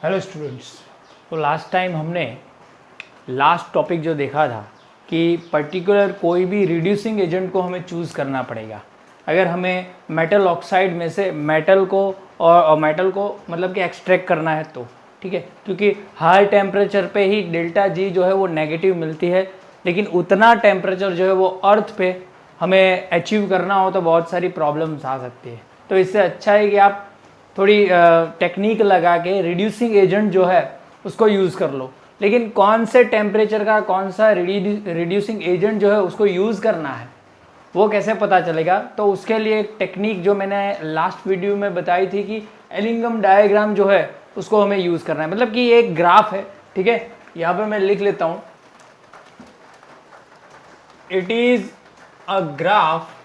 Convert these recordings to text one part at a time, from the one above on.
Hello students. तो last time हमने last topic जो देखा था कि पर्टिकुलर कोई भी रिड्यूसिंग एजेंट को हमें चूज़ करना पड़ेगा। अगर हमें मेटल ऑक्साइड में से मेटल को और मेटल को मतलब कि एक्सट्रैक्ट करना है तो ठीक है, क्योंकि हाई टेम्परेचर पे ही डेल्टा जी जो है वो नेगेटिव मिलती है, लेकिन उतना टेम्परेचर जो है वो अर्थ पे हमें अचीव करना हो तो बहुत सारी प्रॉब्लम्स आ सकती है। तो इससे अच्छा है कि आप थोड़ी टेक्निक लगा के रिड्यूसिंग एजेंट जो है उसको यूज़ कर लो। लेकिन कौन से टेम्परेचर का कौन सा रिड्यूसिंग एजेंट जो है उसको यूज़ करना है वो कैसे पता चलेगा? तो उसके लिए एक टेक्निक जो मैंने लास्ट वीडियो में बताई थी कि एलिंगम डायग्राम जो है उसको हमें यूज़ करना है। मतलब कि ये एक ग्राफ है, ठीक है, यहाँ पे मैं लिख लेता हूँ। It is a graph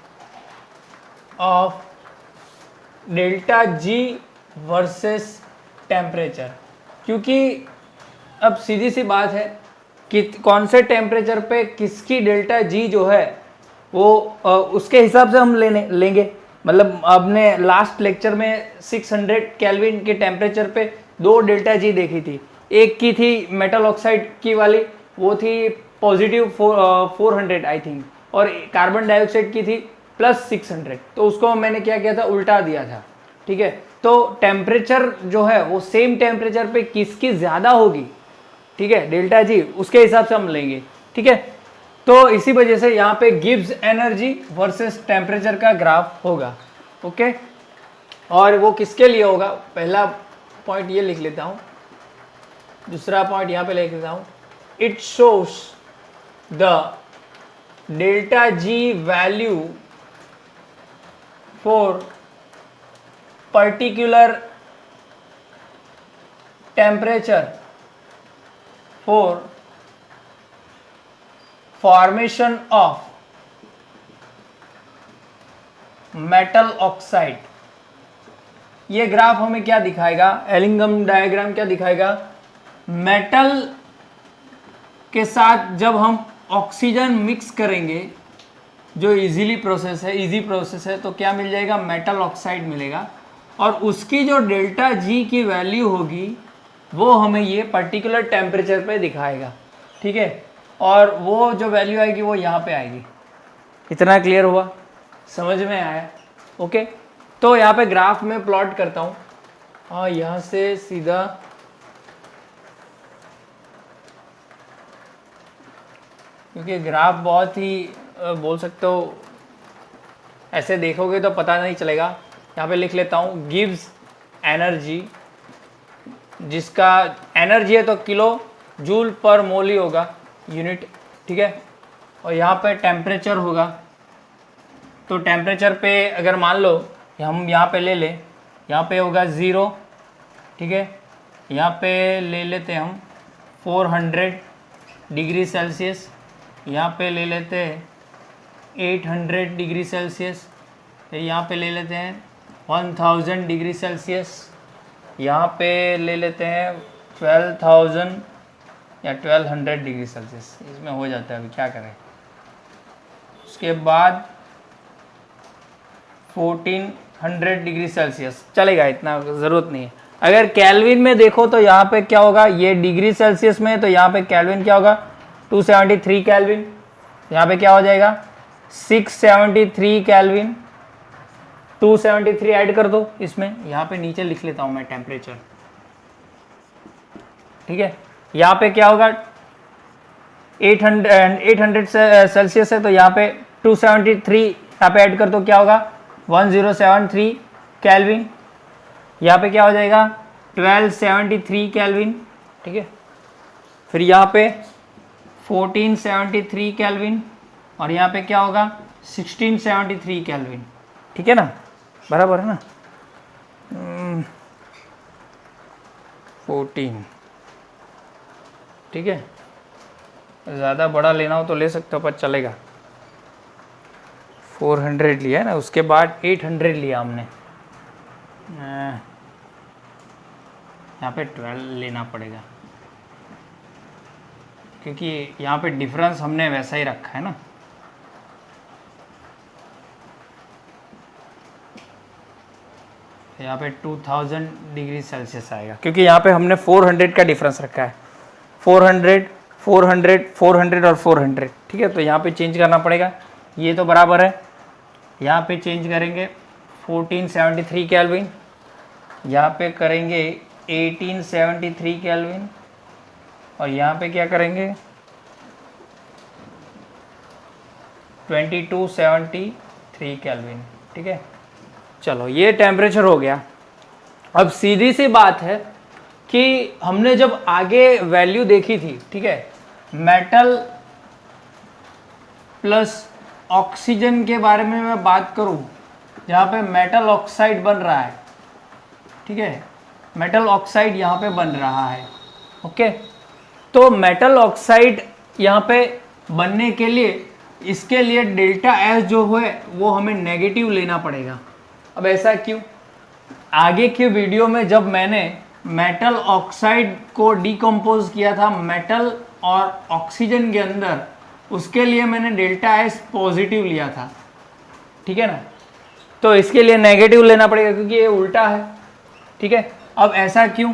of delta G versus temperature. क्योंकि अब सीधी सी बात है कि कौन से टेम्परेचर पे किसकी डेल्टा जी जो है वो उसके हिसाब से हम लेंगे। मतलब आपने लास्ट लेक्चर में 600 केल्विन के टेम्परेचर पे दो डेल्टा जी देखी थी। एक की थी मेटल ऑक्साइड की वाली, वो थी पॉजिटिव 400 आई थिंक, और कार्बन डाइऑक्साइड की थी प्लस 600। तो उसको मैंने क्या किया था, उल्टा दिया था, ठीक है। तो टेम्परेचर जो है वो सेम टेम्परेचर पे किसकी ज़्यादा होगी, ठीक है, डेल्टा जी, उसके हिसाब से हम लेंगे, ठीक है। तो इसी वजह से यहाँ पे गिब्स एनर्जी वर्सेस टेम्परेचर का ग्राफ होगा, ओके। और वो किसके लिए होगा, पहला पॉइंट ये लिख लेता हूँ, दूसरा पॉइंट यहाँ पे लिख लेता हूँ। It shows the delta G value for particular temperature for formation of metal oxide। ये ग्राफ हमें क्या दिखाएगा, एलिंगम डायग्राम क्या दिखाएगा, मेटल के साथ जब हम ऑक्सीजन मिक्स करेंगे, जो इजीली प्रोसेस है, इजी प्रोसेस है, तो क्या मिल जाएगा, मेटल ऑक्साइड मिलेगा। और उसकी जो डेल्टा जी की वैल्यू होगी वो हमें ये पर्टिकुलर टेम्परेचर पे दिखाएगा, ठीक है। और वो जो वैल्यू आएगी वो यहाँ पे आएगी। इतना क्लियर हुआ, समझ में आया? ओके। तो यहाँ पे ग्राफ में प्लॉट करता हूँ, हाँ, यहाँ से सीधा क्योंकि ग्राफ बहुत ही बोल सकते हो, ऐसे देखोगे तो पता नहीं चलेगा। यहाँ पे लिख लेता हूँ गिव्स एनर्जी, जिसका एनर्जी है तो किलो जूल पर मोल ही होगा, यूनिट, ठीक है। और यहाँ पे टेम्परेचर होगा, तो टेम्परेचर पे अगर मान लो हम यहाँ पे ले लें, यहाँ पे होगा 0, ठीक है। यहाँ पे ले लेते हैं हम 400 डिग्री सेल्सियस, यहाँ पे ले लेते हैं 800 डिग्री सेल्सियस, फिर यहाँ पे ले लेते हैं 1000 डिग्री सेल्सियस, यहाँ पे ले लेते हैं 12,000 या 1200 डिग्री सेल्सियस, इसमें हो जाता है, अभी क्या करें। उसके बाद 1400 डिग्री सेल्सियस चलेगा, इतना ज़रूरत नहीं है। अगर केल्विन में देखो तो यहाँ पे क्या होगा, ये डिग्री सेल्सियस में, तो यहाँ पे केल्विन क्या होगा, 273 केल्विन। यहाँ पे क्या हो जाएगा, 673 केल्विन। 273 ऐड कर दो इसमें, यहाँ पे नीचे लिख लेता हूँ मैं टेम्परेचर, ठीक है। यहाँ पे क्या होगा, 800 सेल्सियस है, तो यहाँ पे 273 यहाँ पे ऐड कर दो, क्या होगा 1073 केल्विन। यहाँ पे क्या हो जाएगा 1273 केल्विन, ठीक है। फिर यहाँ पे 1473 केल्विन, और यहाँ पे क्या होगा 1673 केल्विन, ठीक है ना, बराबर है ना। 14, ठीक है। ज़्यादा बड़ा लेना हो तो ले सकते हो, पर चलेगा। 400 लिया है ना, उसके बाद 800 लिया हमने, यहाँ पे 12 लेना पड़ेगा, क्योंकि यहाँ पे डिफरेंस हमने वैसा ही रखा है ना। यहाँ पे 2000 डिग्री सेल्सियस आएगा, क्योंकि यहाँ पे हमने 400 का डिफरेंस रखा है, 400 400 400 और 400, ठीक है। तो यहाँ पे चेंज करना पड़ेगा, ये तो बराबर है, यहाँ पे चेंज करेंगे 1473 केल्विन, यहाँ पे करेंगे 1873 केल्विन, और यहाँ पे क्या करेंगे 2273 केल्विन, ठीक है। चलो ये टेम्परेचर हो गया। अब सीधी सी बात है कि हमने जब आगे वैल्यू देखी थी, ठीक है, मेटल प्लस ऑक्सीजन के बारे में मैं बात करूं, जहाँ पे मेटल ऑक्साइड बन रहा है, ठीक है, मेटल ऑक्साइड यहाँ पे बन रहा है, ओके। तो मेटल ऑक्साइड यहाँ पे बनने के लिए, इसके लिए डेल्टा एस जो है वो हमें नेगेटिव लेना पड़ेगा। अब ऐसा क्यों? आगे के वीडियो में जब मैंने मेटल ऑक्साइड को डिकम्पोज किया था मेटल और ऑक्सीजन के अंदर, उसके लिए मैंने डेल्टा एस पॉजिटिव लिया था, ठीक है ना। तो इसके लिए नेगेटिव लेना पड़ेगा क्योंकि ये उल्टा है, ठीक है। अब ऐसा क्यों?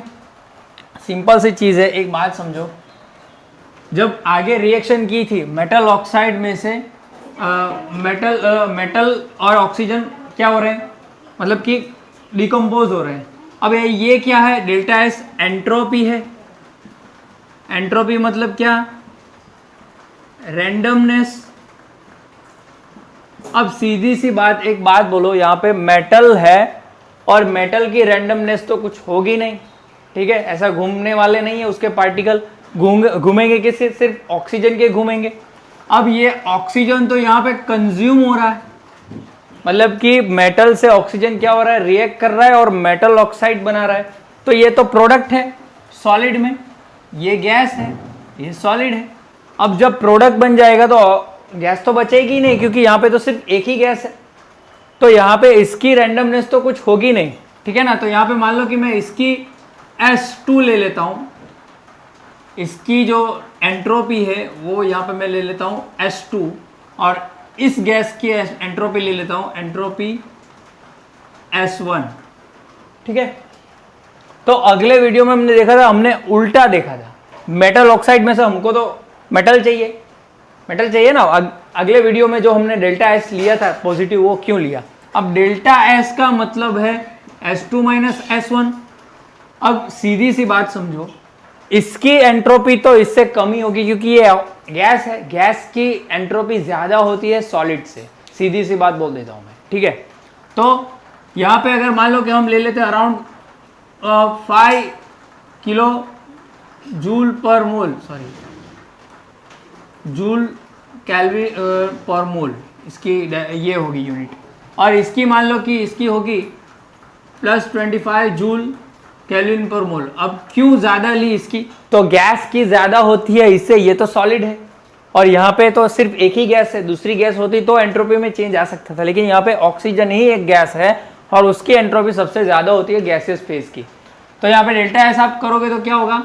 सिंपल सी चीज़ है, एक बात समझो, जब आगे रिएक्शन की थी मेटल ऑक्साइड में से मेटल और ऑक्सीजन क्या हो रहे हैं, मतलब कि डिकम्पोज हो रहे हैं। अब ये क्या है? डेल्टा एस एंट्रोपी है। एंट्रोपी मतलब क्या? रैंडमनेस। अब सीधी सी बात, एक बात बोलो, यहाँ पे मेटल है और मेटल की रैंडमनेस तो कुछ होगी नहीं, ठीक है। ऐसा घूमने वाले नहीं है उसके पार्टिकल, घूमेंगे किससे? सिर्फ ऑक्सीजन के घूमेंगे। अब ये ऑक्सीजन तो यहाँ पे कंज्यूम हो रहा है, मतलब कि मेटल से ऑक्सीजन क्या हो रहा है? रिएक्ट कर रहा है और मेटल ऑक्साइड बना रहा है। तो ये तो प्रोडक्ट है सॉलिड में, ये गैस है, ये सॉलिड है। अब जब प्रोडक्ट बन जाएगा तो गैस तो बचेगी नहीं, क्योंकि यहाँ पे तो सिर्फ एक ही गैस है, तो यहाँ पे इसकी रैंडमनेस तो कुछ होगी नहीं, ठीक है ना। तो यहाँ पे मान लो कि मैं इसकी S2 ले लेता हूँ, इसकी जो एंट्रोपी है वो यहाँ पे मैं ले लेता हूँ S2, और इस गैस की एंट्रोपी ले लेता हूँ, एंट्रोपी S1, ठीक है। तो अगले वीडियो में हमने देखा था, हमने उल्टा देखा था, मेटल ऑक्साइड में से हमको तो मेटल चाहिए, मेटल चाहिए ना। अगले वीडियो में जो हमने डेल्टा एस लिया था पॉजिटिव, वो क्यों लिया? अब डेल्टा एस का मतलब है S2 माइनस S1। अब सीधी सी बात समझो, इसकी एंट्रोपी तो इससे कम ही होगी क्योंकि ये गैस है, गैस की एंट्रोपी ज्यादा होती है सॉलिड से, सीधी सी बात बोल देता हूं मैं, ठीक है। तो यहाँ पे अगर मान लो कि हम ले लेते हैं अराउंड 5 किलो जूल पर मोल, सॉरी जूल कैलोरी पर मोल, इसकी ये होगी यूनिट, और इसकी मान लो कि इसकी होगी +25 जूल केल्विन पर मोल। अब क्यों ज़्यादा ली इसकी? तो गैस की ज़्यादा होती है इससे, ये तो सॉलिड है और यहाँ पे तो सिर्फ एक ही गैस है, दूसरी गैस होती तो एंट्रोपी में चेंज आ सकता था, लेकिन यहाँ पे ऑक्सीजन ही एक गैस है और उसकी एंट्रोपी सबसे ज़्यादा होती है गैसियस फेज की। तो यहाँ पे डेल्टा एस आप करोगे तो क्या होगा?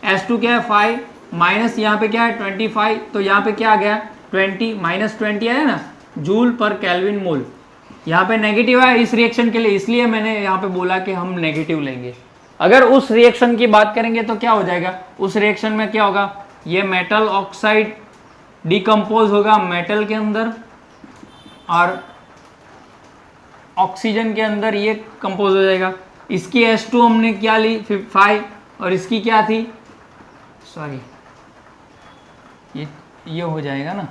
S2 क्या है 5 माइनस यहाँ पे क्या है 25, तो यहाँ पे क्या आ गया 20 माइनस 20 आया ना जूल पर केल्विन मोल। यहाँ पे नेगेटिव है इस रिएक्शन के लिए, इसलिए मैंने यहाँ पे बोला कि हम नेगेटिव लेंगे। अगर उस रिएक्शन की बात करेंगे तो क्या हो जाएगा? उस रिएक्शन में क्या होगा? ये मेटल ऑक्साइड डिकम्पोज होगा मेटल के अंदर और ऑक्सीजन के अंदर ये कंपोज हो जाएगा। इसकी S2 हमने क्या ली 5 और इसकी क्या थी, सॉरी ये हो जाएगा ना,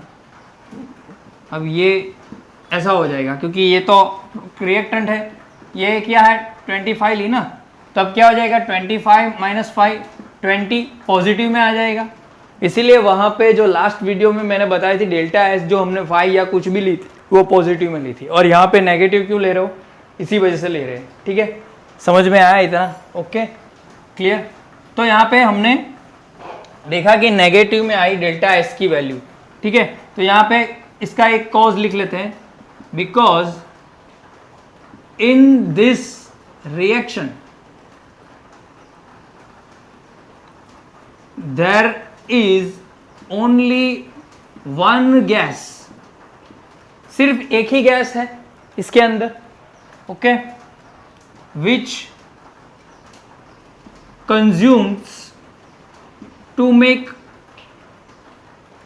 अब ये ऐसा हो जाएगा क्योंकि ये तो रिएक्टेंट है, ये क्या है 25 ली ना, तब क्या हो जाएगा 25 माइनस 5 20 पॉजिटिव में आ जाएगा। इसीलिए वहाँ पे जो लास्ट वीडियो में मैंने बताई थी डेल्टा एस जो हमने 5 या कुछ भी ली थी वो पॉजिटिव में ली थी, और यहाँ पे नेगेटिव क्यों ले रहे हो? इसी वजह से ले रहे हैं, ठीक है। समझ में आया इतना? Okay clear. तो यहाँ पे हमने देखा कि नेगेटिव में आई डेल्टा एस की वैल्यू, ठीक है। तो यहाँ पे इसका एक कॉज लिख लेते हैं, because in this reaction there is only one gas, सिर्फ एक ही गैस है इसके अंदर, okay. which consumes to make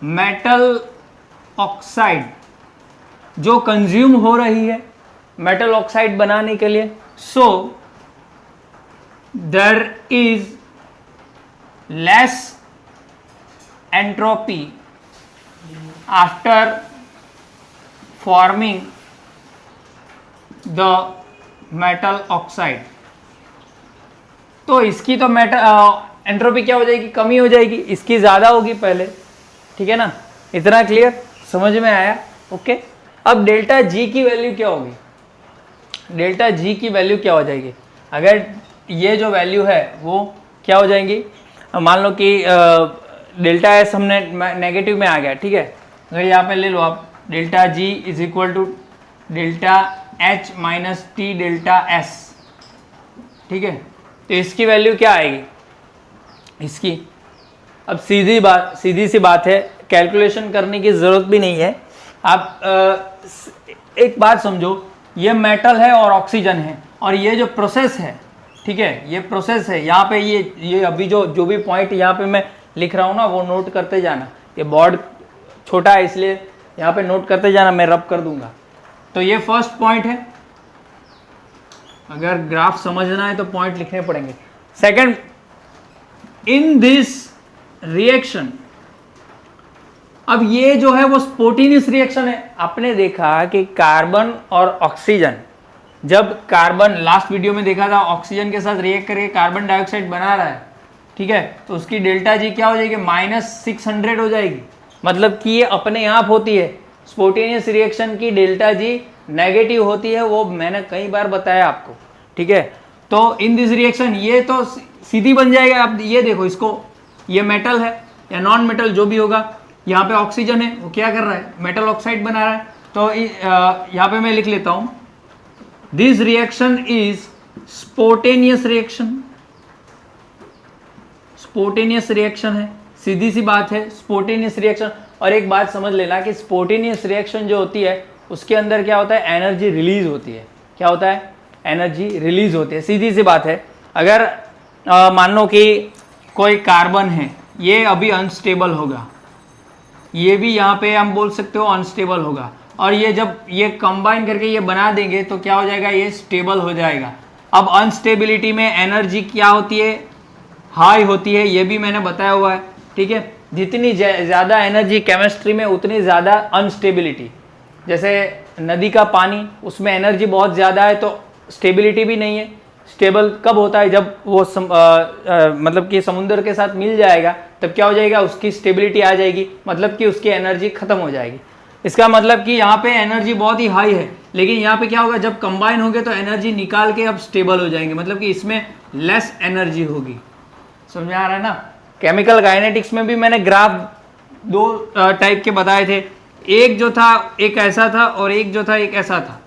metal oxide, जो कंज्यूम हो रही है मेटल ऑक्साइड बनाने के लिए, so there is less entropy after forming the metal oxide. तो इसकी तो एंट्रोपी क्या हो जाएगी, कमी हो जाएगी, इसकी ज़्यादा होगी पहले, ठीक है ना। इतना क्लियर, समझ में आया? ओके। अब डेल्टा जी की वैल्यू क्या होगी, डेल्टा जी की वैल्यू क्या हो जाएगी, अगर ये जो वैल्यू है वो क्या हो जाएंगी, मान लो कि डेल्टा एस हमने नेगेटिव में आ गया, ठीक है। अगर यहाँ पे ले लो आप delta G is equal to delta H minus T delta S, ठीक है। तो इसकी वैल्यू क्या आएगी, इसकी, अब सीधी सी बात है, कैलकुलेशन करने की ज़रूरत भी नहीं है। आप एक बात समझो, ये मेटल है और ऑक्सीजन है, और ये जो प्रोसेस है, ठीक है, ये प्रोसेस है। यहाँ पे ये अभी जो भी पॉइंट यहाँ पे मैं लिख रहा हूँ ना, वो नोट करते जाना। ये बोर्ड छोटा है इसलिए यहाँ पे नोट करते जाना, मैं रब कर दूंगा। तो ये फर्स्ट पॉइंट है, अगर ग्राफ समझना है तो पॉइंट लिखने पड़ेंगे। सेकंड, इन दिस रिएक्शन, अब ये जो है वो स्पोंटेनियस रिएक्शन है। आपने देखा कि कार्बन और ऑक्सीजन, जब कार्बन, लास्ट वीडियो में देखा था, ऑक्सीजन के साथ रिएक्ट करके कार्बन डाइऑक्साइड बना रहा है, ठीक है, तो उसकी डेल्टा जी क्या हो जाएगी, -600 हो जाएगी। मतलब कि ये अपने आप होती है। स्पोंटेनियस रिएक्शन की डेल्टा जी नेगेटिव होती है, वो मैंने कई बार बताया आपको, ठीक है। तो इन दिस रिएक्शन ये तो सीधी बन जाएगा। आप ये देखो इसको, ये मेटल है या नॉन मेटल जो भी होगा, यहाँ पे ऑक्सीजन है, वो क्या कर रहा है, मेटल ऑक्साइड बना रहा है। तो यहाँ पे मैं लिख लेता हूँ, this reaction is spontaneous reaction. Spontaneous reaction है, सीधी सी बात है, स्पोंटेनियस रिएक्शन। और एक बात समझ लेना कि स्पोंटेनियस रिएक्शन जो होती है उसके अंदर क्या होता है, एनर्जी रिलीज होती है। क्या होता है, एनर्जी रिलीज होती है, सीधी सी बात है। अगर मान लो कि कोई कार्बन है, ये अभी अनस्टेबल होगा, ये भी यहाँ पे हम बोल सकते हो अनस्टेबल होगा, और ये जब ये कंबाइन करके ये बना देंगे तो क्या हो जाएगा, ये स्टेबल हो जाएगा। अब अनस्टेबिलिटी में एनर्जी क्या होती है, हाई होती है, ये भी मैंने बताया हुआ है, ठीक है। जितनी ज़्यादा एनर्जी केमिस्ट्री में उतनी ज़्यादा अनस्टेबिलिटी। जैसे नदी का पानी, उसमें एनर्जी बहुत ज़्यादा है तो स्टेबिलिटी भी नहीं है। स्टेबल कब होता है, जब वो मतलब कि समुद्र के साथ मिल जाएगा, तब क्या हो जाएगा, उसकी स्टेबिलिटी आ जाएगी, मतलब कि उसकी एनर्जी खत्म हो जाएगी। इसका मतलब कि यहाँ पे एनर्जी बहुत ही हाई है, लेकिन यहाँ पे क्या होगा, जब कंबाइन होंगे तो एनर्जी निकाल के अब स्टेबल हो जाएंगे, मतलब कि इसमें लेस एनर्जी होगी। समझ आ रहा है ना। केमिकल काइनेटिक्स में भी मैंने ग्राफ दो टाइप के बताए थे, एक जो था एक ऐसा था और एक जो था एक ऐसा था।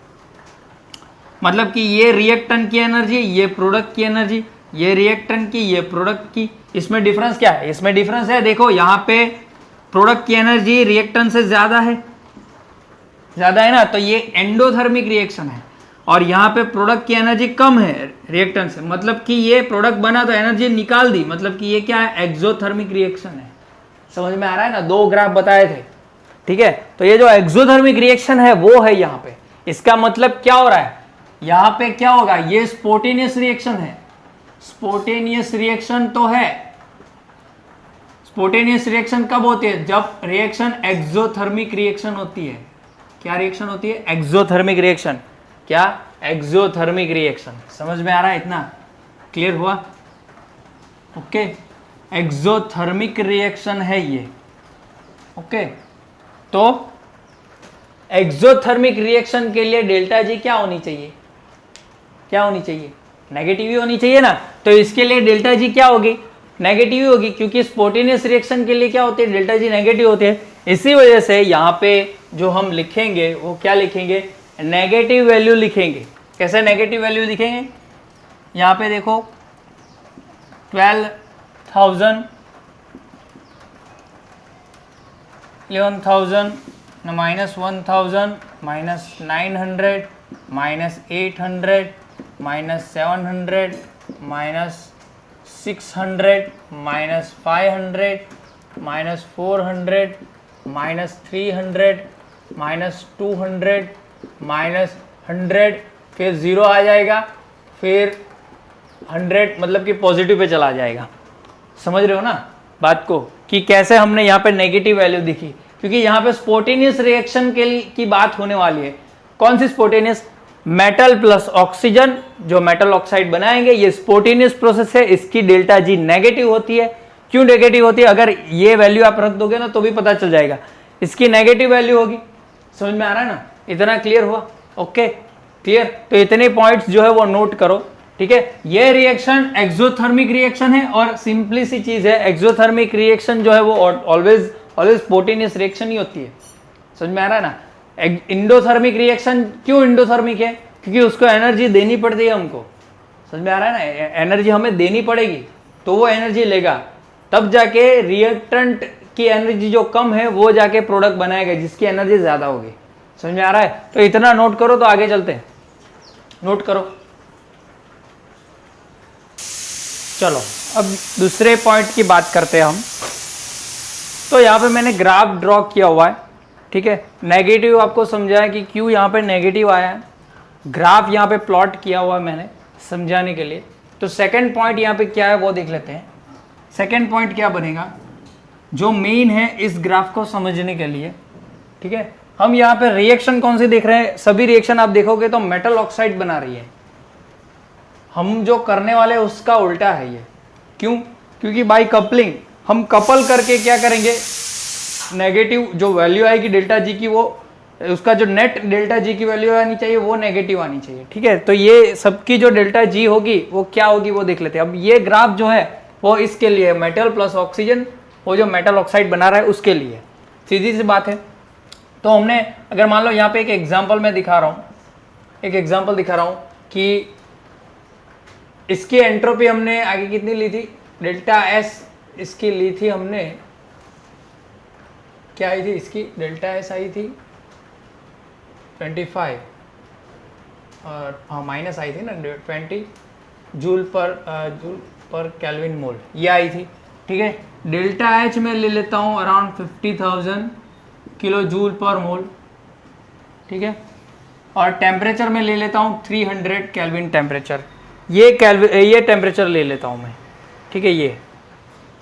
मतलब कि ये रिएक्टेंट की एनर्जी, ये प्रोडक्ट की एनर्जी, ये रिएक्टेंट की, ये प्रोडक्ट की। इसमें डिफरेंस क्या है, इसमें डिफरेंस है, देखो यहाँ पे प्रोडक्ट की एनर्जी रिएक्टेंट से ज़्यादा है ना, तो ये एंडोथर्मिक रिएक्शन है। और यहाँ पे प्रोडक्ट की एनर्जी कम है रिएक्टेंट से, मतलब कि ये प्रोडक्ट बना तो एनर्जी निकाल दी, मतलब कि ये क्या है, एक्सोथर्मिक रिएक्शन है। समझ में आ रहा है ना, दो ग्राफ बताए थे, ठीक है। तो ये जो एक्सोथर्मिक रिएक्शन है वो है यहाँ पे। इसका मतलब क्या हो रहा है, यहाँ पे क्या होगा, ये स्पोंटेनियस रिएक्शन है। स्पोंटेनियस रिएक्शन तो है। स्पोंटेनियस रिएक्शन कब होती है, जब रिएक्शन एक्सोथर्मिक रिएक्शन होती है। क्या रिएक्शन होती है, एक्सोथर्मिक रिएक्शन। क्या, एक्सोथर्मिक रिएक्शन। समझ में आ रहा है, इतना क्लियर हुआ, ओके। एक्सोथर्मिक रिएक्शन है ये, ओके। तो एक्सोथर्मिक रिएक्शन के लिए डेल्टा जी क्या होनी चाहिए, क्या होनी चाहिए, नेगेटिव ही होनी चाहिए ना। तो इसके लिए डेल्टा जी क्या होगी, नेगेटिव ही होगी, क्योंकि स्पोंटेनियस रिएक्शन के लिए क्या होती है, डेल्टा जी नेगेटिव होती है। इसी वजह से यहाँ पे जो हम लिखेंगे वो क्या लिखेंगे, नेगेटिव वैल्यू लिखेंगे। कैसे नेगेटिव वैल्यू लिखेंगे, यहाँ पे देखो 12,000, 11,000, -1,000, -900, -800, minus 700 minus 600 minus 500 minus 400 minus 300 minus 200 minus 100, फिर 0 आ जाएगा, फिर 100 मतलब कि पॉजिटिव पे चला जाएगा। समझ रहे हो ना बात को कि कैसे हमने यहाँ पे नेगेटिव वैल्यू दिखी, क्योंकि यहाँ पे स्पोटेनियस रिएक्शन की बात होने वाली है। कौन सी स्पोटेनियस? मेटल प्लस ऑक्सीजन जो मेटल ऑक्साइड बनाएंगे, ये स्पोटेनियस प्रोसेस है। इसकी डेल्टा जी नेगेटिव होती है। क्यों नेगेटिव होती है? अगर ये वैल्यू आप रख दोगे ना तो भी पता चल जाएगा, इसकी नेगेटिव वैल्यू होगी। समझ में आ रहा है ना? इतना क्लियर हुआ? Okay clear. तो इतने पॉइंट्स जो है वो नोट करो, ठीक है। ये रिएक्शन एक्सोथर्मिक रिएक्शन है और सिंपली सी चीज है, एक्सोथर्मिक रिएक्शन जो है वो ऑलवेज स्पोटेनियस रिएक्शन ही होती है। समझ में आ रहा है ना? इंडोथर्मिक रिएक्शन क्यों इंडोथर्मिक है? क्योंकि उसको एनर्जी देनी पड़ती है हमको। समझ में आ रहा है ना? एनर्जी हमें देनी पड़ेगी तो वो एनर्जी लेगा, तब जाके रिएक्टेंट की एनर्जी जो कम है वो जाके प्रोडक्ट बनाएगा जिसकी एनर्जी ज्यादा होगी। समझ में आ रहा है? तो इतना नोट करो तो आगे चलते हैं। नोट करो। चलो अब दूसरे पॉइंट की बात करते हैं हम। तो यहाँ पे मैंने ग्राफ ड्रॉ किया हुआ है, ठीक है। नेगेटिव आपको समझाया कि क्यों यहाँ पे नेगेटिव आया है। ग्राफ यहाँ पे प्लॉट किया हुआ है मैंने समझाने के लिए। तो सेकंड पॉइंट यहाँ पे क्या है वो देख लेते हैं। सेकंड पॉइंट क्या बनेगा जो मेन है इस ग्राफ को समझने के लिए, ठीक है। हम यहाँ पे रिएक्शन कौन सी देख रहे हैं? सभी रिएक्शन आप देखोगे तो मेटल ऑक्साइड बना रही है। हम जो करने वाले हैं उसका उल्टा है ये। क्यों? क्योंकि बाई कपलिंग हम कपल करके क्या करेंगे, नेगेटिव जो वैल्यू आएगी डेल्टा जी की, वो उसका जो नेट डेल्टा जी की वैल्यू आनी चाहिए वो नेगेटिव आनी चाहिए, ठीक है। तो ये सबकी जो डेल्टा जी होगी वो क्या होगी वो देख लेते हैं। अब ये ग्राफ जो है वो इसके लिए मेटल प्लस ऑक्सीजन, वो जो मेटल ऑक्साइड बना रहा है उसके लिए, सीधी सी बात है। तो हमने अगर मान लो यहाँ पे एक एग्जाम्पल मैं दिखा रहा हूँ, एक एग्जाम्पल दिखा रहा हूँ कि इसकी एंट्रोपी हमने आगे कितनी ली थी, डेल्टा एस इसकी ली थी हमने, क्या आई थी इसकी डेल्टा एस आई थी 25 और हाँ माइनस आई थी ना 20 जूल पर केल्विन मोल, ये आई थी, ठीक है। डेल्टा एच में ले लेता हूँ अराउंड 50,000 किलो जूल पर मोल, ठीक है। और टेम्परेचर में ले लेता हूँ 300 केल्विन टेम्परेचर, ये टेम्परेचर ले लेता हूँ मैं, ठीक है। ये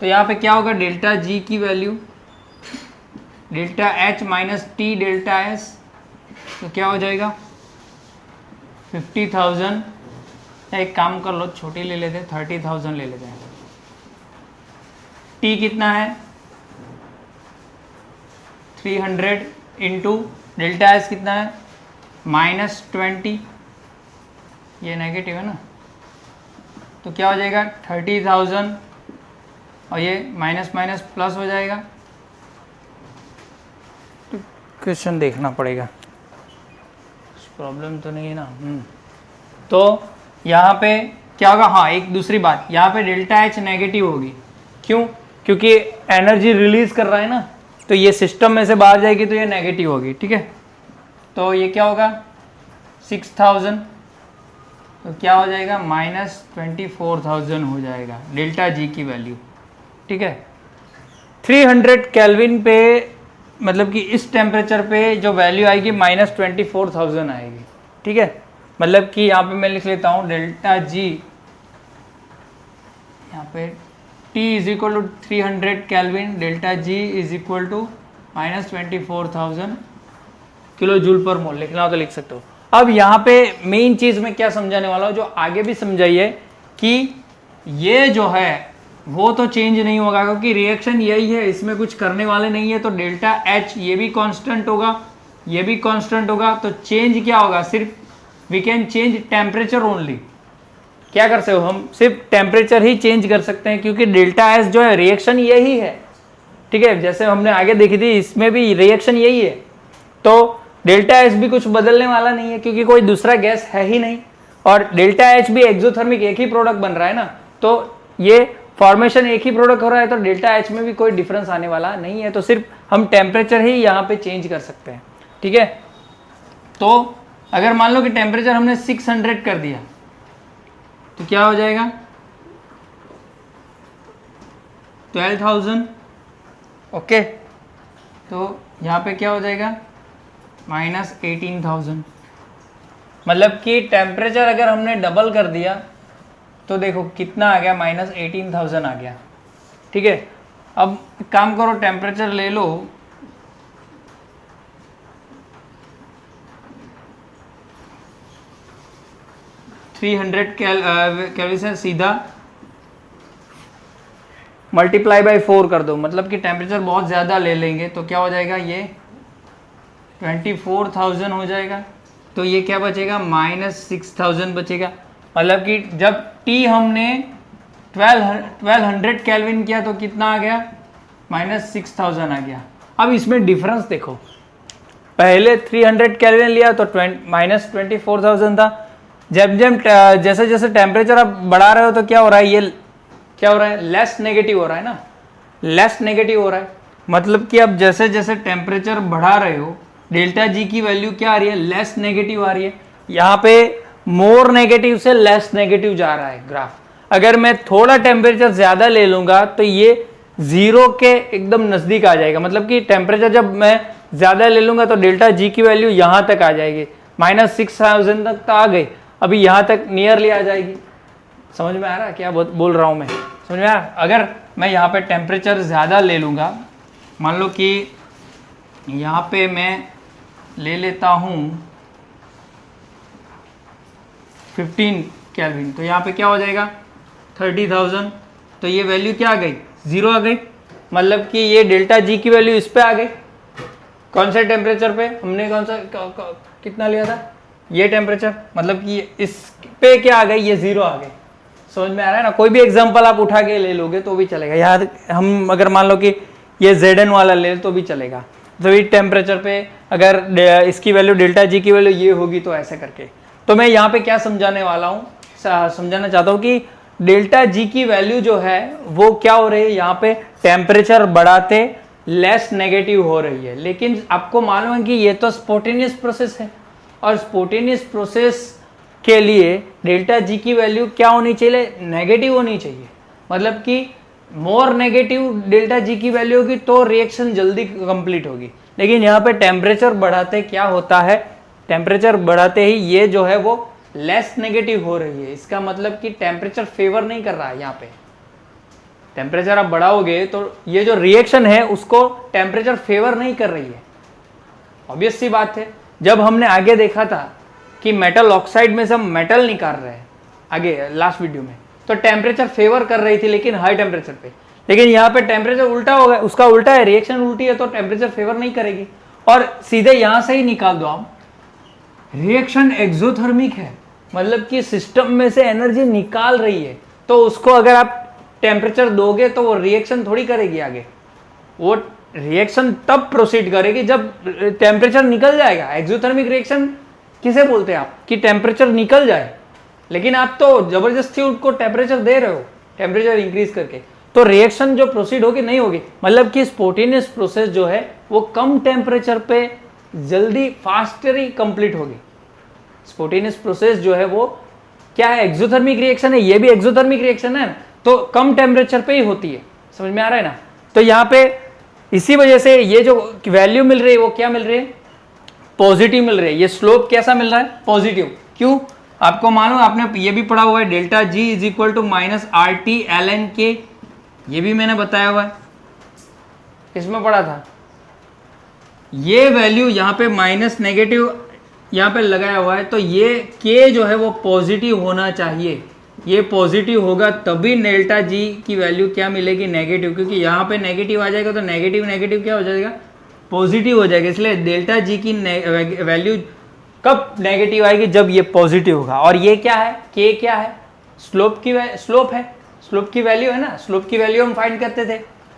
तो यहाँ पे क्या होगा, डेल्टा जी की value delta H minus T delta S, तो क्या हो जाएगा 50,000, एक काम कर लो छोटी ले लेते हैं 30,000 ले लेते हैं। टी कितना है 300 इंटू डेल्टा एस कितना है -20, ये नेगेटिव है ना, तो क्या हो जाएगा 30,000 और ये माइनस माइनस प्लस हो जाएगा। तो क्वेश्चन देखना पड़ेगा, प्रॉब्लम तो नहीं है ना। तो यहाँ पे क्या होगा, हाँ एक दूसरी बात, यहाँ पे डेल्टा एच नेगेटिव होगी। क्यों? क्योंकि एनर्जी रिलीज कर रहा है ना, तो ये सिस्टम में से बाहर जाएगी तो ये नेगेटिव होगी, ठीक है। तो ये क्या होगा 6,000, तो क्या हो जाएगा -24,000 हो जाएगा डेल्टा जी की वैल्यू, ठीक है। 300 केल्विन पे मतलब कि इस टेम्परेचर पे जो वैल्यू आएगी -24,000 आएगी, ठीक है। मतलब कि यहाँ पे मैं लिख लेता हूँ डेल्टा जी, यहाँ पे T is equal to 300 kelvin, delta G is equal to -24,000 kilo joule per mole, लिखना हो तो लिख सकते हो। अब यहाँ पे मेन चीज़ मैं क्या समझाने वाला हूँ, जो आगे भी समझाइए कि ये जो है वो तो चेंज नहीं होगा क्योंकि रिएक्शन यही है, इसमें कुछ करने वाले नहीं है। तो डेल्टा एच ये भी कांस्टेंट होगा, ये भी कांस्टेंट होगा, तो चेंज क्या होगा, सिर्फ we can change temperature only. क्या कर सकते हो, हम सिर्फ टेम्परेचर ही चेंज कर सकते हैं क्योंकि डेल्टा एस जो है रिएक्शन यही है, ठीक है। जैसे हमने आगे देखी थी इसमें भी रिएक्शन यही है, तो डेल्टा एस भी कुछ बदलने वाला नहीं है क्योंकि कोई दूसरा गैस है ही नहीं, और डेल्टा एच भी एक्सोथर्मिक एक ही प्रोडक्ट बन रहा है ना, तो ये फॉर्मेशन एक ही प्रोडक्ट हो रहा है, तो डेल्टा एच में भी कोई डिफरेंस आने वाला नहीं है। तो सिर्फ हम टेम्परेचर ही यहाँ पे चेंज कर सकते हैं, ठीक है। तो अगर मान लो कि टेम्परेचर हमने 600 कर दिया, क्या हो जाएगा 12,000। ओके, तो यहाँ पे क्या हो जाएगा -18,000। मतलब कि टेम्परेचर अगर हमने डबल कर दिया तो देखो कितना आ गया, -18,000 आ गया। ठीक है, अब एक काम करो, टेम्परेचर ले लो, केल्विन से सीधा मल्टीप्लाई बाय 4 कर दो, मतलब कि टेम्परेचर बहुत ज़्यादा ले लेंगे तो क्या हो जाएगा, ये 24,000 हो जाएगा। तो ये क्या बचेगा, -6,000 बचेगा। मतलब कि जब T हमने 1200 केल्विन किया तो कितना आ गया, -6,000 आ गया। अब इसमें डिफरेंस देखो, पहले 300 केल्विन लिया तो -24,000 था। जब जैसे जैसे टेम्परेचर आप बढ़ा रहे हो तो क्या हो रहा है, ये क्या हो रहा है, लेस नेगेटिव हो रहा है ना, लेस नेगेटिव हो रहा है। मतलब कि अब जैसे जैसे टेम्परेचर बढ़ा रहे हो डेल्टा जी की वैल्यू क्या आ रही है, लेस नेगेटिव आ रही है। यहाँ पे मोर नेगेटिव से लेस नेगेटिव जा रहा है ग्राफ। अगर मैं थोड़ा टेम्परेचर ज्यादा ले लूंगा तो ये 0 के एकदम नजदीक आ जाएगा। मतलब कि टेम्परेचर जब मैं ज्यादा ले लूंगा तो डेल्टा जी की वैल्यू यहाँ तक आ जाएगी, -6,000 तक तो आ गई, अभी यहाँ तक नियरली आ जाएगी। समझ में आ रहा है क्या बोल रहा हूँ मैं, समझ में आ रहा? अगर मैं यहाँ पे टेम्परेचर ज़्यादा ले लूँगा, मान लो कि यहाँ पे मैं ले लेता हूँ 15 केल्विन, तो यहाँ पे क्या हो जाएगा 30,000। तो ये वैल्यू क्या आ गई, 0 आ गई। मतलब कि ये डेल्टा जी की वैल्यू इस पे आ गई। कौन से टेम्परेचर पे हमने कौन सा कितना लिया था, ये टेम्परेचर, मतलब कि इस पे क्या आ गई, ये 0 आ गई। समझ में आ रहा है ना? कोई भी एग्जांपल आप उठा के ले लोगे तो भी चलेगा। यार हम अगर मान लो कि ये Zn वाला ले तो भी चलेगा। तो ये टेम्परेचर पे अगर इसकी वैल्यू डेल्टा जी की वैल्यू ये होगी तो ऐसे करके। तो मैं यहाँ पे क्या समझाने वाला हूँ, समझाना चाहता हूँ कि डेल्टा जी की वैल्यू जो है वो क्या हो रही है, यहाँ पे टेम्परेचर बढ़ाते लेस नेगेटिव हो रही है। लेकिन आपको मालूम है कि ये तो स्पॉन्टेनियस प्रोसेस है, और स्पॉन्टेनियस प्रोसेस के लिए डेल्टा जी की वैल्यू क्या होनी चाहिए, नेगेटिव होनी चाहिए। मतलब कि मोर नेगेटिव डेल्टा जी की वैल्यू होगी तो रिएक्शन जल्दी कंप्लीट होगी। लेकिन यहाँ पे टेम्परेचर बढ़ाते क्या होता है, टेम्परेचर बढ़ाते ही ये जो है वो लेस नेगेटिव हो रही है। इसका मतलब कि टेम्परेचर फेवर नहीं कर रहा है। यहाँ पे टेम्परेचर आप बढ़ाओगे तो ये जो रिएक्शन है उसको टेम्परेचर फेवर नहीं कर रही है। ऑब्वियस सी बात है। जब हमने आगे देखा था कि मेटल ऑक्साइड में से हम मेटल निकाल रहे हैं आगे लास्ट वीडियो में, तो टेम्परेचर फेवर कर रही थी लेकिन हाई टेम्परेचर पे। लेकिन यहाँ पे टेम्परेचर उल्टा हो गया, उसका उल्टा है, रिएक्शन उल्टी है तो टेम्परेचर फेवर नहीं करेगी। और सीधे यहाँ से ही निकाल दो आप, रिएक्शन एक्सोथर्मिक है, मतलब कि सिस्टम में से एनर्जी निकाल रही है। तो उसको अगर आप टेम्परेचर दोगे तो वो रिएक्शन थोड़ी करेगी आगे, वो रिएक्शन तब प्रोसीड करेगी जब टेम्परेचर निकल जाएगा। एक्सोथर्मिक रिएक्शन किसे बोलते हैं आप, कि टेम्परेचर निकल जाए। लेकिन आप तो जबरदस्ती उसको टेम्परेचर दे रहे हो, टेम्परेचर इंक्रीज करके, तो रिएक्शन जो प्रोसीड होगी नहीं होगी। मतलब कि स्पॉन्टेनियस प्रोसेस जो है वो कम टेम्परेचर पे जल्दी फास्टर ही कंप्लीट होगी। स्पॉन्टेनियस प्रोसेस जो है वो क्या है, एक्सोथर्मिक रिएक्शन है, ये भी एक्सोथर्मिक रिएक्शन है, तो कम टेम्परेचर पे ही होती है। समझ में आ रहा है ना? तो यहाँ पे इसी वजह से ये जो वैल्यू मिल रही है वो क्या मिल रही है, पॉजिटिव मिल रही है। ये स्लोप कैसा मिल रहा है, पॉजिटिव। क्यों, आपको मालूम, आपने ये भी पढ़ा हुआ है delta G is equal to -RT ln K, ये भी मैंने बताया हुआ है, इसमें पढ़ा था। ये वैल्यू यहाँ पे माइनस नेगेटिव यहाँ पे लगाया हुआ है, तो ये K जो है वो पॉजिटिव होना चाहिए। ये पॉजिटिव होगा तभी डेल्टा जी की वैल्यू क्या मिलेगी, नेगेटिव। क्योंकि यहाँ पे नेगेटिव आ जाएगा तो नेगेटिव नेगेटिव क्या हो जाएगा, पॉजिटिव हो जाएगा। इसलिए डेल्टा जी की वैल्यू कब नेगेटिव आएगी, जब ये पॉजिटिव होगा। और ये क्या है, के क्या है, स्लोप की स्लोप है, स्लोप की वैल्यू है ना, स्लोप की वैल्यू हम फाइंड करते थे।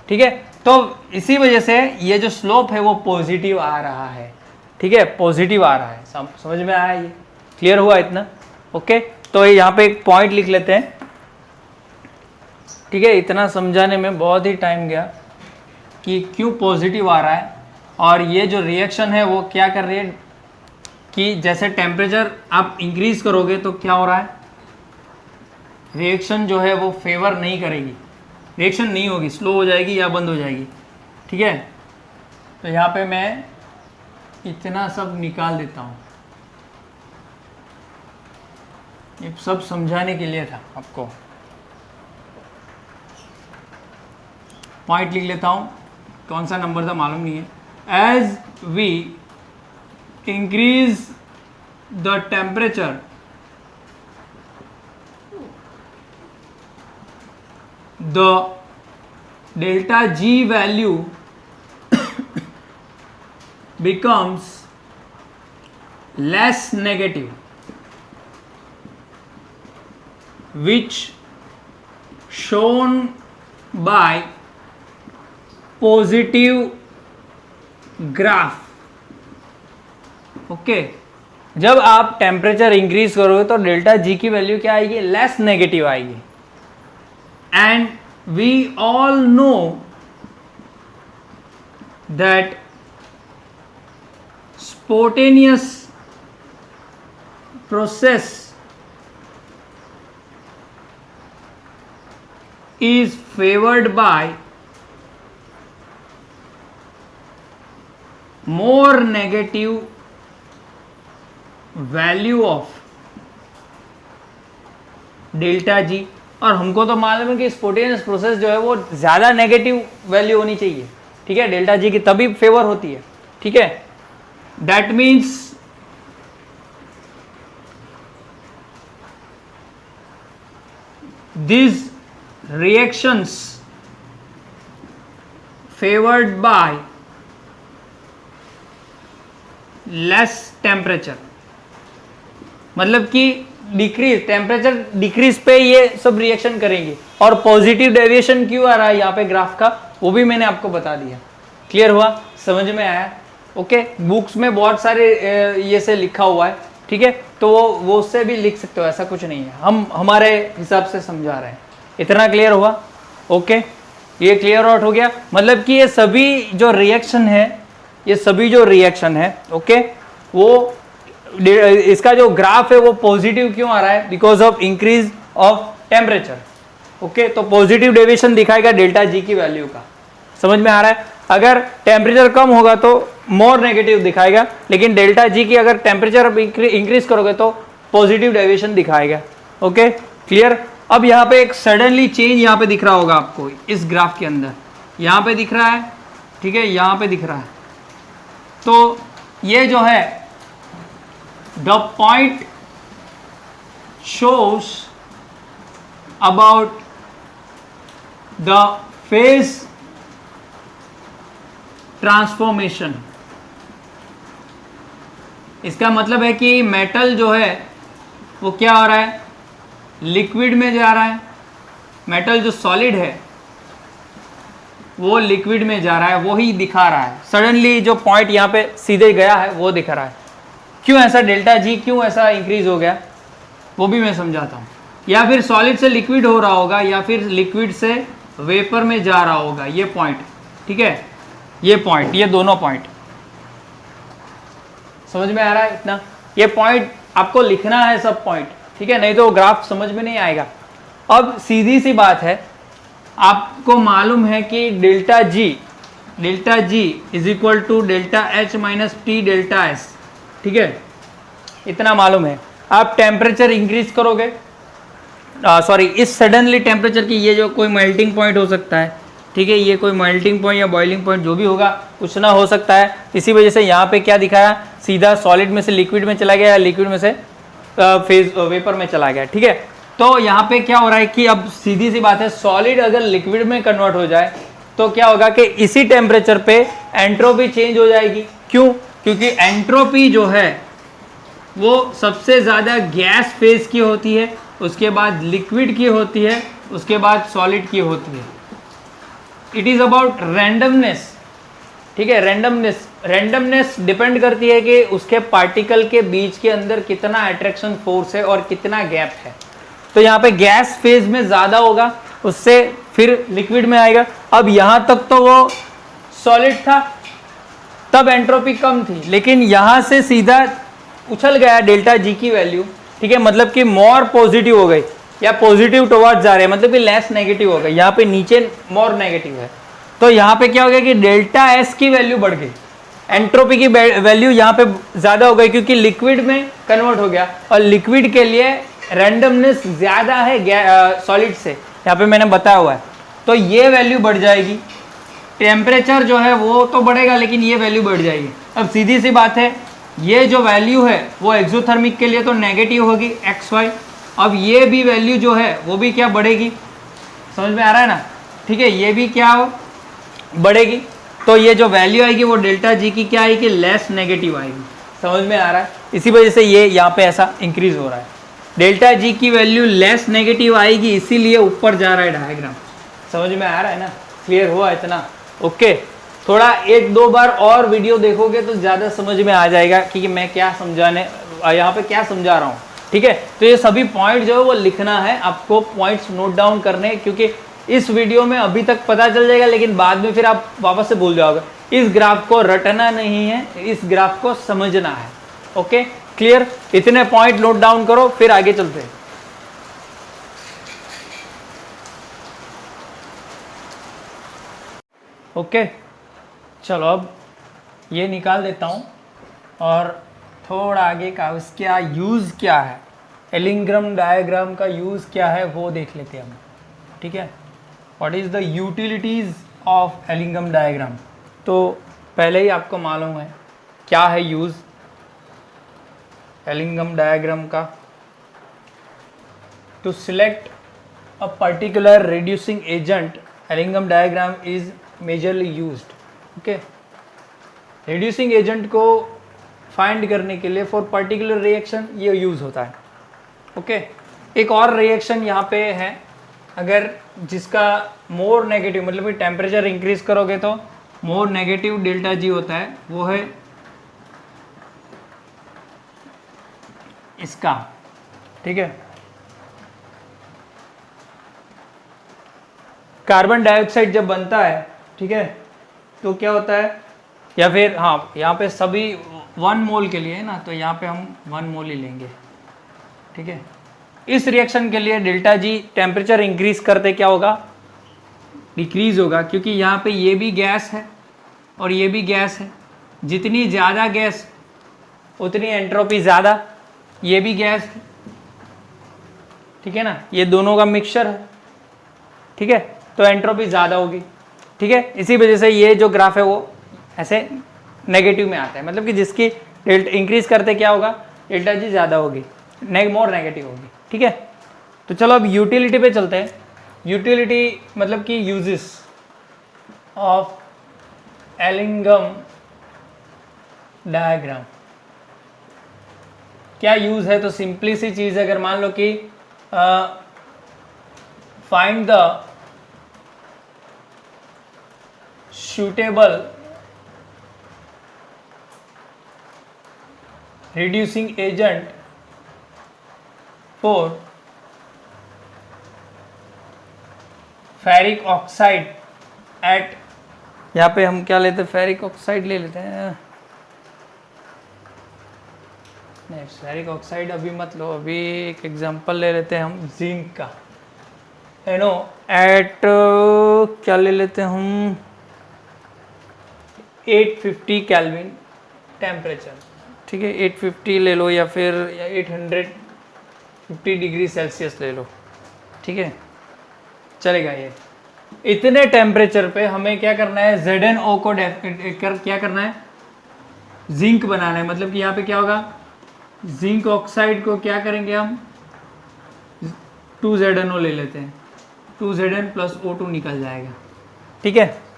ठीक है, तो इसी वजह से ये जो स्लोप है वो पॉजिटिव आ रहा है। ठीक है, पॉजिटिव आ रहा है। समझ में आया, ये क्लियर हुआ इतना? ओके, तो यहाँ पे एक पॉइंट लिख लेते हैं। ठीक है, इतना समझाने में बहुत ही टाइम गया कि क्यों पॉजिटिव आ रहा है। और ये जो रिएक्शन है वो क्या कर रही है कि जैसे टेम्परेचर आप इंक्रीज करोगे तो क्या हो रहा है, रिएक्शन जो है वो फेवर नहीं करेगी, रिएक्शन नहीं होगी, स्लो हो जाएगी या बंद हो जाएगी। ठीक है, तो यहाँ पे मैं इतना सब निकाल देता हूँ, ये सब समझाने के लिए था आपको। पॉइंट लिख लेता हूँ, कौन सा नंबर था मालूम नहीं है। As we increase the temperature the delta G value becomes less negative, which shown by positive graph. Okay, जब आप टेम्परेचर इंक्रीज करोगे तो डेल्टा जी की वैल्यू क्या आएगी, लेस नेगेटिव आएगी। And we all know that spontaneous process is favored by more negative value of delta G। और हमको तो मालूम है कि स्पोंटेनियस प्रोसेस जो है वो ज़्यादा नेगेटिव वैल्यू होनी चाहिए। ठीक है, डेल्टा जी की तभी फेवर होती है। ठीक है, that means these reactions favored by less temperature, मतलब कि डिक्रीज टेम्परेचर डिक्रीज पे ये सब रिएक्शन करेंगे। और पॉजिटिव डेविएशन क्यों आ रहा है यहाँ पे ग्राफ का, वो भी मैंने आपको बता दिया। क्लियर हुआ, समझ में आया? ओके, बुक्स में बहुत सारे ये से लिखा हुआ है। ठीक है, तो वो उससे भी लिख सकते हो, ऐसा कुछ नहीं है, हम हमारे हिसाब से समझा रहे हैं। इतना क्लियर हुआ? ओके, ये क्लियर आउट हो गया। मतलब कि ये सभी जो रिएक्शन है, ये सभी जो रिएक्शन है, ओके, वो इसका जो ग्राफ है वो पॉजिटिव क्यों आ रहा है, because of increase of temperature. Okay, तो पॉजिटिव डेविएशन दिखाएगा डेल्टा जी की वैल्यू का। समझ में आ रहा है? अगर टेम्परेचर कम होगा तो मोर नेगेटिव दिखाएगा, लेकिन डेल्टा जी की अगर टेम्परेचर इंक्रीज करोगे तो पॉजिटिव डेविएशन दिखाएगा। Okay, clear? अब यहाँ पे एक सडनली चेंज यहाँ पे दिख रहा होगा आपको इस ग्राफ के अंदर, यहाँ पे दिख रहा है, ठीक है, यहाँ पे दिख रहा है। तो ये जो है the point shows about the phase transformation. इसका मतलब है कि मेटल जो है वो क्या हो रहा है, लिक्विड में जा रहा है। मेटल जो सॉलिड है वो लिक्विड में जा रहा है, वो ही दिखा रहा है। सडनली जो पॉइंट यहाँ पे सीधे गया है वो दिखा रहा है। क्यों ऐसा डेल्टा जी क्यों ऐसा इंक्रीज हो गया वो भी मैं समझाता हूँ। या फिर सॉलिड से लिक्विड हो रहा होगा, या फिर लिक्विड से वेपर में जा रहा होगा, ये पॉइंट। ठीक है, ये पॉइंट, ये दोनों पॉइंट समझ में आ रहा है? इतना ये पॉइंट आपको लिखना है, सब पॉइंट। ठीक है, नहीं तो ग्राफ समझ में नहीं आएगा। अब सीधी सी बात है, आपको मालूम है कि delta G is equal to delta H minus T delta S. ठीक है, इतना मालूम है। आप टेम्परेचर इंक्रीज करोगे, सॉरी, इस सडनली टेम्परेचर की ये जो कोई मेल्टिंग पॉइंट हो सकता है, ठीक है, ये कोई मेल्टिंग पॉइंट या बॉइलिंग पॉइंट जो भी होगा, कुछ ना हो सकता है। इसी वजह से यहाँ पे क्या दिखाया, सीधा सॉलिड में से लिक्विड में चला गया या लिक्विड में से फेज वेपर में चला गया। ठीक है, तो यहाँ पे क्या हो रहा है कि अब सीधी सी बात है, सॉलिड अगर लिक्विड में कन्वर्ट हो जाए तो क्या होगा कि इसी टेम्परेचर पे एंट्रोपी चेंज हो जाएगी। क्यों? क्योंकि एंट्रोपी जो है वो सबसे ज़्यादा गैस फेज की होती है, उसके बाद लिक्विड की होती है, उसके बाद सॉलिड की होती है। It is about randomness. ठीक है, रैंडमनेस डिपेंड करती है कि उसके पार्टिकल के बीच के अंदर कितना अट्रैक्शन फोर्स है और कितना गैप है। तो यहाँ पे गैस फेज में ज़्यादा होगा, उससे फिर लिक्विड में आएगा। अब यहाँ तक तो वो सॉलिड था, तब एंट्रोपी कम थी, लेकिन यहाँ से सीधा उछल गया डेल्टा जी की वैल्यू। ठीक है, मतलब कि मोर पॉजिटिव हो गई। या पॉजिटिव टुवर्ड्स जा रहे हैं, मतलब कि लेस नेगेटिव होगा, यहाँ पे नीचे मोर नेगेटिव है, तो यहाँ पे क्या हो गया कि डेल्टा एस की वैल्यू बढ़ गई, एंट्रोपी की वैल्यू यहाँ पे ज्यादा हो गई क्योंकि लिक्विड में कन्वर्ट हो गया, और लिक्विड के लिए रैंडमनेस ज्यादा है सॉलिड से, यहाँ पे मैंने बताया हुआ है, तो ये वैल्यू बढ़ जाएगी। टेम्परेचर जो है वो तो बढ़ेगा लेकिन ये वैल्यू बढ़ जाएगी। अब सीधी सी बात है, ये जो वैल्यू है वो एक्सोथर्मिक के लिए तो नेगेटिव होगी एक्स वाई, अब ये भी वैल्यू जो है वो भी क्या बढ़ेगी, समझ में आ रहा है ना, ठीक है, ये भी क्या बढ़ेगी, तो ये जो वैल्यू आएगी वो डेल्टा जी की क्या आएगी, लेस नेगेटिव आएगी, समझ में आ रहा है, इसी वजह से ये यहाँ पे ऐसा इंक्रीज हो रहा है, डेल्टा जी की वैल्यू लेस नेगेटिव आएगी, इसीलिए ऊपर जा रहा है डायग्राम, समझ में आ रहा है ना, क्लियर हुआ इतना, ओके। थोड़ा एक दो बार और वीडियो देखोगे तो ज़्यादा समझ में आ जाएगा कि मैं क्या समझाने यहाँ पे क्या समझा रहा हूँ, ठीक है। तो ये सभी पॉइंट जो है वो लिखना है आपको, पॉइंट्स नोट डाउन करने, क्योंकि इस वीडियो में अभी तक पता चल जाएगा लेकिन बाद में फिर आप वापस से भूल जाओगे। इस ग्राफ को रटना नहीं है, इस ग्राफ को समझना है, ओके क्लियर। इतने पॉइंट नोट डाउन करो फिर आगे चलते हैं। ओके चलो अब ये निकाल देता हूँ और थोड़ा आगे का उसका यूज़ क्या है, एलिंग्राम डायग्राम का यूज़ क्या है वो देख लेते हैं हम, ठीक है। What is the utilities of एलिंग्राम डायग्राम, तो पहले ही आपको मालूम है क्या है यूज़ एलिंग्राम डायग्राम का। To select a particular reducing agent, एलिंग्राम diagram is majorly used, okay. Reducing agent को फाइंड करने के लिए फॉर पर्टिकुलर रिएक्शन ये यूज़ होता है, ओके। एक और रिएक्शन यहाँ पे है, अगर जिसका मोर नेगेटिव, मतलब कि टेम्परेचर इंक्रीज करोगे तो मोर नेगेटिव डेल्टा जी होता है, वो है इसका, ठीक है। कार्बन डाइऑक्साइड जब बनता है, ठीक है, तो क्या होता है, या फिर हाँ यहाँ पे सभी 1 मोल के लिए है ना, तो यहाँ पे हम 1 मोल ही लेंगे, ठीक है। इस रिएक्शन के लिए डेल्टा जी टेम्परेचर इंक्रीज करते क्या होगा, डिक्रीज होगा, क्योंकि यहाँ पे ये भी गैस है और ये भी गैस है, जितनी ज़्यादा गैस उतनी एंट्रोपी ज़्यादा, ये भी गैस है, ठीक है ना, ये दोनों का मिक्सचर है, ठीक है, तो एंट्रोपी ज़्यादा होगी, ठीक है। इसी वजह से ये जो ग्राफ है वो ऐसे नेगेटिव में आता है, मतलब कि जिसकी डेल्टा इंक्रीज करते क्या होगा, डेल्टा जी ज़्यादा होगी, मोर नेगेटिव होगी, ठीक है। तो चलो अब यूटिलिटी पे चलते हैं। यूटिलिटी मतलब कि यूजेस ऑफ एलिंग्राम डायग्राम, क्या यूज है, तो सिंपली सी चीज़, अगर मान लो कि find the suitable reducing agent for ferric oxide at, यहाँ पे हम क्या लेते हैं, फेरिक ऑक्साइड ले लेते हैं, नहीं फेरिक ऑक्साइड अभी मत लो, अभी एक एग्जांपल ले लेते हैं हम जिंक का, है नो, एट क्या ले लेते हैं हम 850 केल्विन टेम्परेचर, ठीक है, 850 ले लो या फिर 850 डिग्री सेल्सियस ले लो, ठीक है, चलेगा। ये इतने टेम्परेचर पे हमें क्या करना है, ZnO को क्या करना है, जिंक बनाना है, मतलब कि यहाँ पे क्या होगा, जिंक ऑक्साइड को क्या करेंगे हम 2ZnO ले लेते हैं, 2Zn प्लस O2 निकल जाएगा, ठीक है।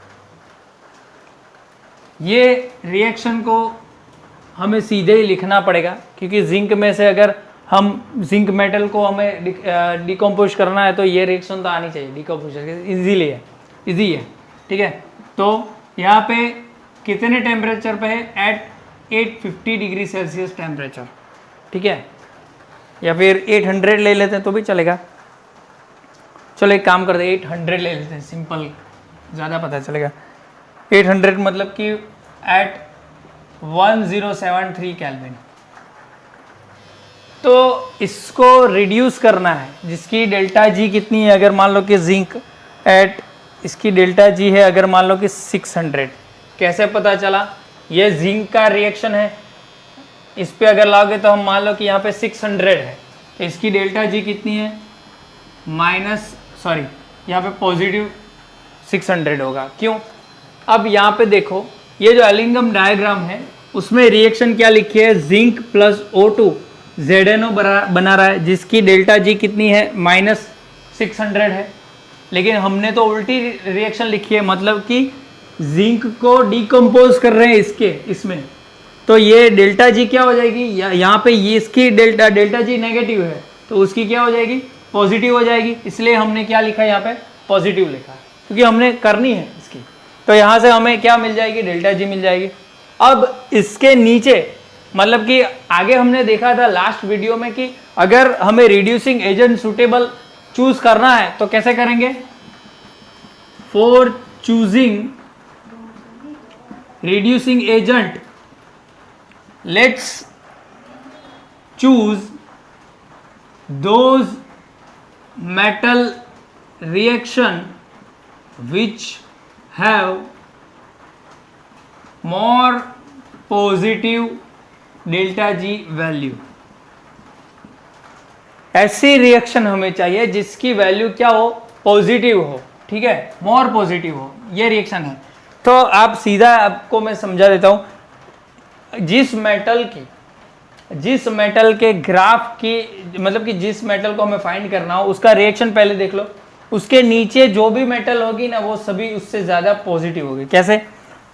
ये रिएक्शन को हमें सीधे ही लिखना पड़ेगा, क्योंकि जिंक में से अगर हम जिंक मेटल को हमें डिकम्पोज करना है तो ये रिएक्शन तो आनी चाहिए, डिकम्पोज इजीली है, इजी है, ठीक है। तो यहाँ पे कितने टेम्परेचर पे है, एट 850 डिग्री सेल्सियस टेम्परेचर, ठीक है, या फिर 800 ले लेते हैं तो भी चलेगा। चलो एक काम करते हैं, 800 ले लेते हैं, सिंपल, ज़्यादा पता चलेगा। 800 मतलब कि एट 1073 केल्विन, तो इसको रिड्यूस करना है, जिसकी डेल्टा जी कितनी है, अगर मान लो कि जिंक एट इसकी डेल्टा जी है अगर मान लो कि 600। कैसे पता चला? ये जिंक का रिएक्शन है, इस पे अगर लाओगे तो हम मान लो कि यहाँ पे 600 है, तो इसकी डेल्टा जी कितनी है, यहाँ पे पॉजिटिव 600 होगा। क्यों? अब यहाँ पे देखो, ये जो एलिंगम डायग्राम है उसमें रिएक्शन क्या लिखी है, जिंक प्लस O2 ZnO बना रहा है, जिसकी डेल्टा जी कितनी है, -600 है। लेकिन हमने तो उल्टी रिएक्शन लिखी है, मतलब कि जिंक को डिकम्पोज कर रहे हैं इसमें, तो ये डेल्टा जी क्या हो जाएगी, यहाँ पे ये इसकी डेल्टा जी नेगेटिव है, तो उसकी क्या हो जाएगी, पॉजिटिव हो जाएगी। इसलिए हमने क्या लिखा है यहाँ पे, पॉजिटिव लिखा है, क्योंकि हमने करनी है इसकी। तो यहाँ से हमें क्या मिल जाएगी, डेल्टा जी मिल जाएगी। अब इसके नीचे, मतलब कि आगे हमने देखा था लास्ट वीडियो में कि अगर हमें रिड्यूसिंग एजेंट सुटेबल चूज करना है तो कैसे करेंगे, for choosing reducing agent let's choose those metal reaction which have more positive delta G value। ऐसी रिएक्शन हमें चाहिए जिसकी वैल्यू क्या हो, पॉजिटिव हो, ठीक है, मोर पॉजिटिव हो, ये रिएक्शन है। तो आप सीधा आपको मैं समझा देता हूं, जिस मेटल के ग्राफ की, मतलब कि जिस मेटल को हमें फाइंड करना हो उसका रिएक्शन पहले देख लो, उसके नीचे जो भी मेटल होगी ना वो सभी उससे ज़्यादा पॉजिटिव होगी। कैसे?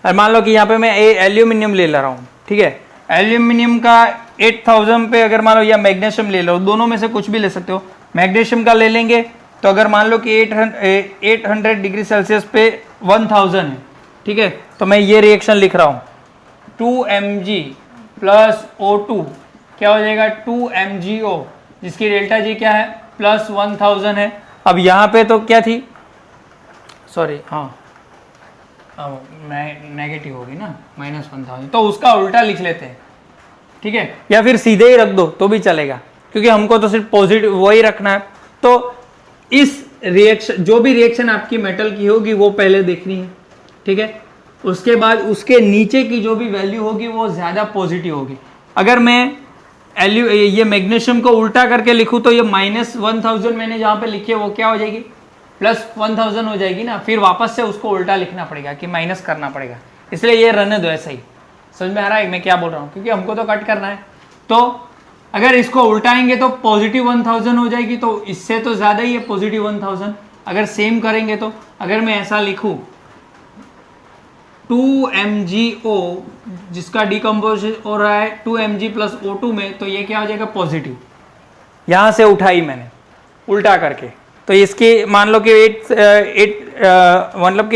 मान लो कि यहाँ पे मैं एल्यूमिनियम ले रहा हूँ, ठीक है, एल्यूमिनियम का 8000 पे अगर मान लो, या मैग्नीशियम ले लो, दोनों में से कुछ भी ले सकते हो। मैग्नीशियम का ले लेंगे तो अगर मान लो कि 800 डिग्री सेल्सियस पे 1000 है, ठीक है, तो मैं ये रिएक्शन लिख रहा हूँ, 2Mg प्लस O2 क्या हो जाएगा, 2MgO, जिसकी डेल्टा जी क्या है, +1000 है। अब यहाँ पे तो क्या थी, सॉरी, हाँ नेगेटिव होगी ना, -1000, तो उसका उल्टा लिख लेते हैं, ठीक है, या फिर सीधे ही रख दो तो भी चलेगा, क्योंकि हमको तो सिर्फ पॉजिटिव वही रखना है। तो इस रिएक्शन, जो भी रिएक्शन आपकी मेटल की होगी वो पहले देखनी है, ठीक है, उसके बाद उसके नीचे की जो भी वैल्यू होगी वो ज़्यादा पॉजिटिव होगी। अगर मैं ये मैग्नीशियम को उल्टा करके लिखूँ तो ये -1000 मैंने जहाँ पे लिखी है वो क्या हो जाएगी, +1000 हो जाएगी ना, फिर वापस से उसको उल्टा लिखना पड़ेगा कि माइनस करना पड़ेगा। इसलिए ये रहने दो ऐसा ही। समझ में आ रहा है मैं क्या बोल रहा हूँ, क्योंकि हमको तो कट करना है। तो अगर इसको उल्टाएंगे तो +1000 हो जाएगी, तो इससे तो ज़्यादा ही है +1000। अगर सेम करेंगे तो अगर मैं ऐसा लिखूँ 2MgO, जिसका डिकम्पोज हो रहा है 2Mg प्लस O2 में, तो ये क्या हो जाएगा, पॉजिटिव। यहाँ से उठाई मैंने उल्टा करके, तो इसकी मान लो कि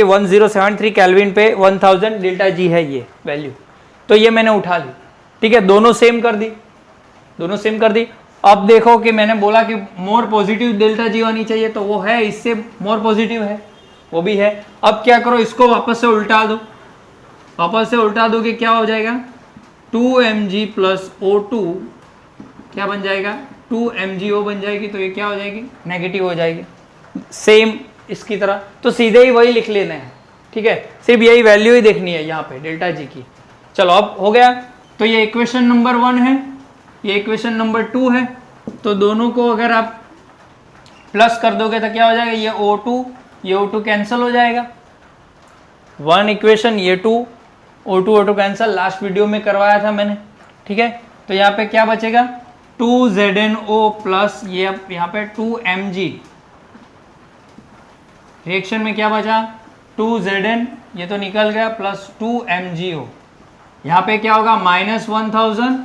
1073 केल्विन पे 1000 डेल्टा जी है ये वैल्यू, तो ये मैंने उठा ली, ठीक है, दोनों सेम कर दी। अब देखो कि मैंने बोला कि मोर पॉजिटिव डेल्टा जी होनी चाहिए, तो वो है, इससे मोर पॉजिटिव है, वो भी है। अब क्या करो, इसको वापस से उल्टा दो कि क्या हो जाएगा, 2Mg प्लस O2 क्या बन जाएगा, 2MgO बन जाएगी, तो ये क्या हो जाएगी, नेगेटिव हो जाएगी, सेम इसकी तरह। तो सीधे ही वही लिख लेना है, ठीक है, सिर्फ यही वैल्यू ही देखनी है यहाँ पे डेल्टा जी की। चलो अब हो गया। तो ये इक्वेशन नंबर 1 है, ये इक्वेशन नंबर 2 है। तो दोनों को अगर आप प्लस कर दोगे तो क्या हो जाएगा, ये O2 कैंसिल हो जाएगा, 1 इक्वेशन, ये 2 O2 कैंसिल, लास्ट वीडियो में करवाया था मैंने, ठीक है। तो यहाँ पे क्या बचेगा, 2ZnO प्लस ये यहाँ पे 2Mg, रिएक्शन में क्या बचा, 2Zn, ये तो निकल गया, प्लस 2MgO। यहाँ पे क्या होगा, -1000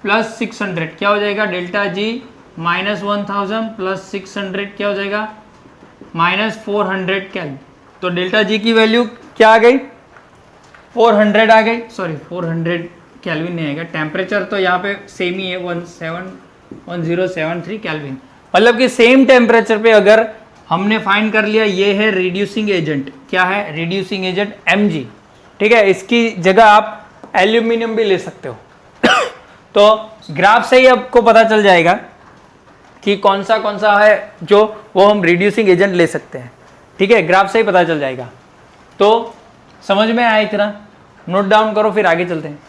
प्लस 600 क्या हो जाएगा, डेल्टा जी -1000 प्लस 600 क्या हो जाएगा, -400 केल्विन। तो डेल्टा जी की वैल्यू क्या आ गई, 400 आ गई, सॉरी 400 केल्विन नहीं आएगा, टेम्परेचर तो यहाँ पे सेम ही है, 1073 केल्विन। मतलब कि सेम टेम्परेचर पे अगर हमने फाइंड कर लिया, ये है रिड्यूसिंग एजेंट, क्या है, रिड्यूसिंग एजेंट Mg, ठीक है। इसकी जगह आप एल्यूमिनियम भी ले सकते हो तो ग्राफ से ही आपको पता चल जाएगा कि कौन सा है जो वो हम रिड्यूसिंग एजेंट ले सकते हैं। ठीक है, ग्राफ से ही पता चल जाएगा। तो समझ में आया इतना? नोट डाउन करो, फिर आगे चलते हैं।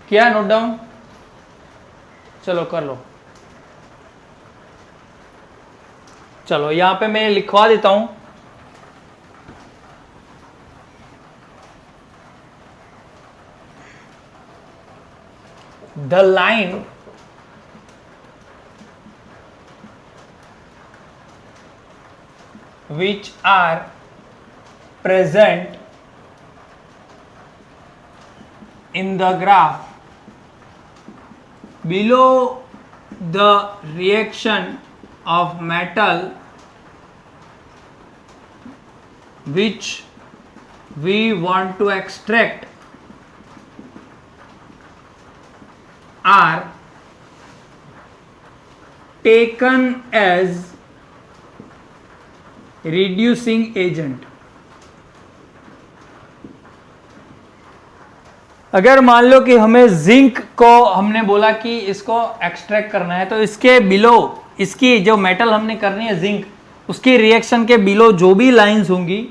किया नोट डाउन? चलो कर लो। चलो यहां पे मैं लिखवा देता हूं। The line which are present in the graph below the reaction of metal which we want to extract are taken as reducing agent. अगर मान लो कि हमें जिंक को हमने बोला कि इसको एक्सट्रैक्ट करना है, तो इसके बिलो, इसकी जो मेटल हमने करनी है जिंक, उसकी रिएक्शन के बिलो जो भी लाइंस होंगी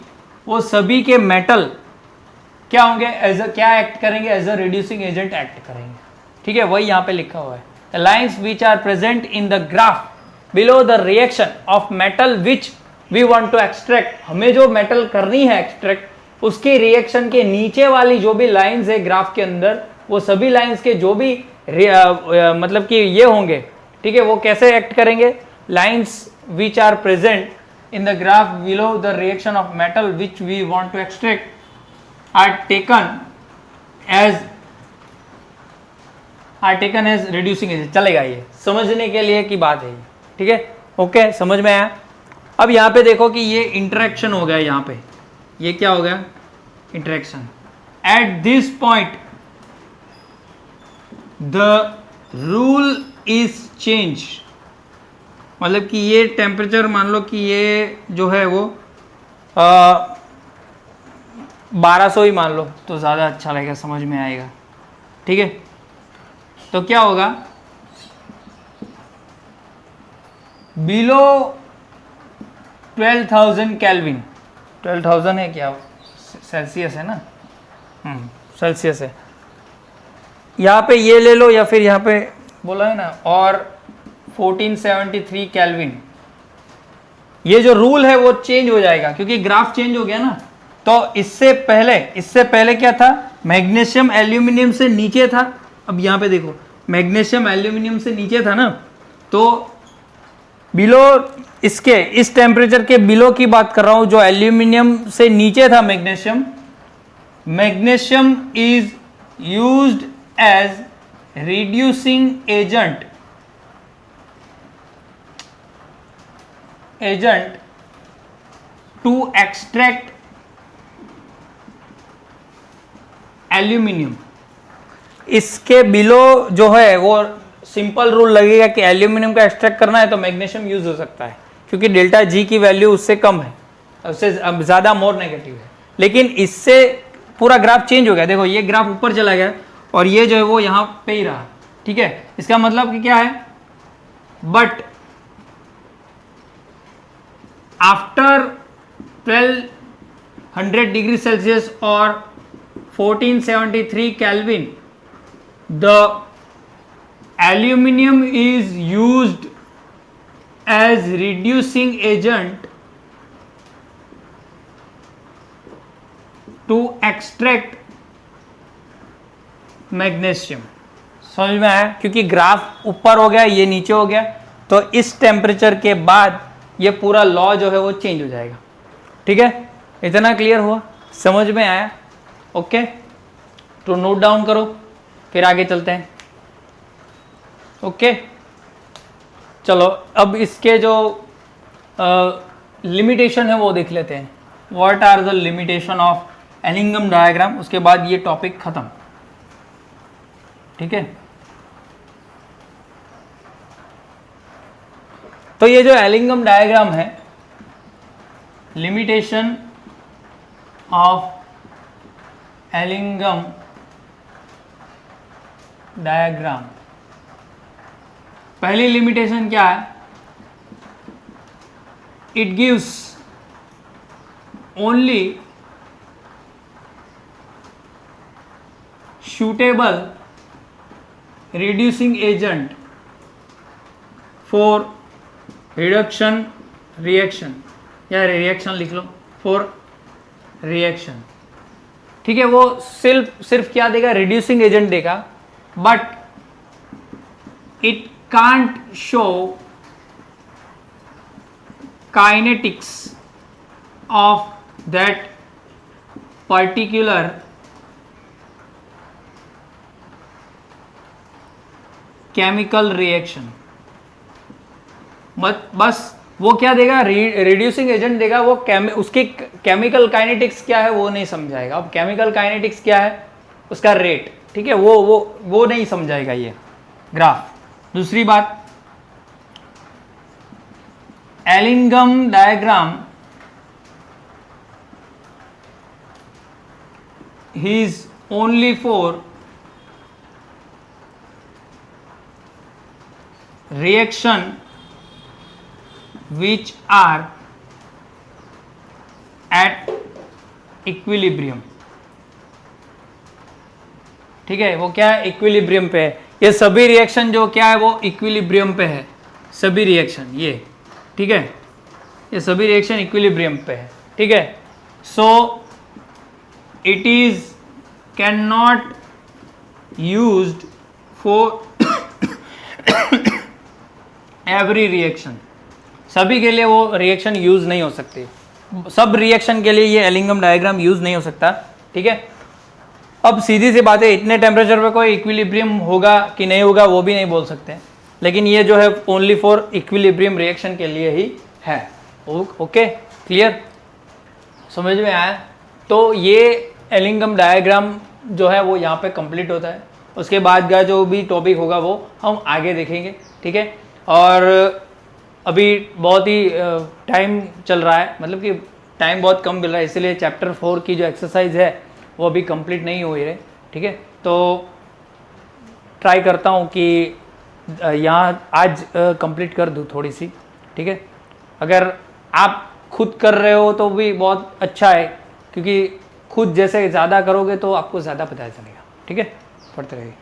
वो सभी के मेटल क्या होंगे, क्या एक्ट करेंगे, as a reducing agent act करेंगे। ठीक है, वही यहां पे लिखा हुआ है। The lines which are present in the graph below the reaction of metal which we want to extract, हमें जो मेटल करनी है एक्सट्रैक्ट, उसके रिएक्शन के नीचे वाली जो भी लाइंस है ग्राफ के अंदर, वो सभी लाइंस के जो भी मतलब कि ये होंगे, ठीक है, वो कैसे एक्ट करेंगे? Lines which are present in the graph below the reaction of metal which we want to extract are taken as reducing agent. चलेगा, ये समझने के लिए की बात है। ठीक है, ओके, समझ में आया? अब यहां पे देखो कि ये इंटरेक्शन हो गया, यहां पे ये क्या हो गया? Interaction. At this point the rule is change, मतलब कि ये टेम्परेचर मान लो कि ये जो है वो 1200 ही मान लो तो ज़्यादा अच्छा लगेगा, समझ में आएगा। ठीक है, तो क्या होगा? बिलो 12,000 केल्विन, 12,000 है क्या? सेल्सियस है ना? सेल्सियस है। यहाँ पे ये ले लो या फिर यहाँ पे बोला है ना, और 1473 केल्विन। ये जो रूल है वो चेंज हो जाएगा क्योंकि ग्राफ चेंज हो गया ना। तो इससे पहले क्या था? मैग्नीशियम एल्यूमिनियम से नीचे था। अब यहाँ पे देखो, मैग्नीशियम एल्यूमिनियम से नीचे था ना, तो बिलो इसके, इस टेम्परेचर के बिलो की बात कर रहा हूं, जो एल्यूमिनियम से नीचे था magnesium is used as reducing agent to extract aluminium. इसके बिलो जो है वो सिंपल रूल लगेगा कि एल्यूमिनियम का एक्सट्रैक्ट करना है तो मैग्नीशियम यूज हो सकता है क्योंकि डेल्टा जी की वैल्यू उससे कम है, उससे ज़्यादा मोर नेगेटिव है। लेकिन इससे पूरा ग्राफ चेंज हो गया। देखो ये ग्राफ ऊपर चला गया और ये जो है वो यहाँ पे ही रहा। ठीक है, इसका मतलब कि क्या है? बट आफ्टर 1200 डिग्री सेल्सियस और 1473 kelvin the aluminum is used as reducing agent to extract magnesium। समझ में आया? क्योंकि ग्राफ ऊपर हो गया, ये नीचे हो गया, तो इस टेम्परेचर के बाद ये पूरा लॉ जो है वो चेंज हो जाएगा। ठीक है, इतना क्लियर हुआ? समझ में आया? ओके, तो नोट डाउन करो, फिर आगे चलते हैं। ओके, चलो अब इसके जो लिमिटेशन है वो देख लेते हैं। What are the limitation of Ellingham diagram, उसके बाद ये टॉपिक खत्म। ठीक है, तो ये जो एलिंगम डायग्राम है, लिमिटेशन ऑफ एलिंगम डायग्राम, पहली लिमिटेशन क्या है, it gives only suitable reducing agent for reduction reaction, या रिएक्शन लिख लो, फॉर रिएक्शन, ठीक है। वो सिर्फ क्या देगा, रिड्यूसिंग एजेंट देगा, but it can't show kinetics of that particular chemical reaction. बस वो क्या देगा, रिड्यूसिंग एजेंट देगा, वो उसकी केमिकल काइनेटिक्स क्या है वो नहीं समझाएगा। अब केमिकल काइनेटिक्स क्या है, उसका रेट, ठीक है, वो नहीं समझाएगा ये ग्राफ। दूसरी बात, Ellingham diagram is only for reaction which are at equilibrium, ठीक है। वो क्या है, इक्विलिब्रियम पे है। ये सभी रिएक्शन जो क्या है वो इक्विलिब्रियम पे है, सभी रिएक्शन ये, ठीक है, ये सभी रिएक्शन इक्विलिब्रियम पे है, ठीक है। So it is can not used for every reaction, सभी के लिए वो रिएक्शन यूज नहीं हो सकती, सब रिएक्शन के लिए ये एलिंगम डायग्राम यूज नहीं हो सकता, ठीक है। अब सीधी सी बात है, इतने टेम्परेचर पे कोई इक्विलिब्रियम होगा कि नहीं होगा वो भी नहीं बोल सकते, लेकिन ये जो है ओनली फॉर इक्विलिब्रियम रिएक्शन के लिए ही है। ओके, क्लियर, समझ में आया। तो ये एलिंगम डायग्राम जो है वो यहाँ पे कंप्लीट होता है। उसके बाद का जो भी टॉपिक होगा वो हम आगे देखेंगे, ठीक है। और अभी बहुत ही टाइम चल रहा है, मतलब कि टाइम बहुत कम मिल रहा है, इसलिए चैप्टर 4 की जो एक्सरसाइज है वो अभी कंप्लीट नहीं हुई है, ठीक है। तो ट्राई करता हूँ कि यहाँ आज कंप्लीट कर दूँ थोड़ी सी, ठीक है। अगर आप खुद कर रहे हो तो भी बहुत अच्छा है, क्योंकि खुद जैसे ज़्यादा करोगे तो आपको ज़्यादा पता चलेगा, ठीक है। पढ़ते रहिए।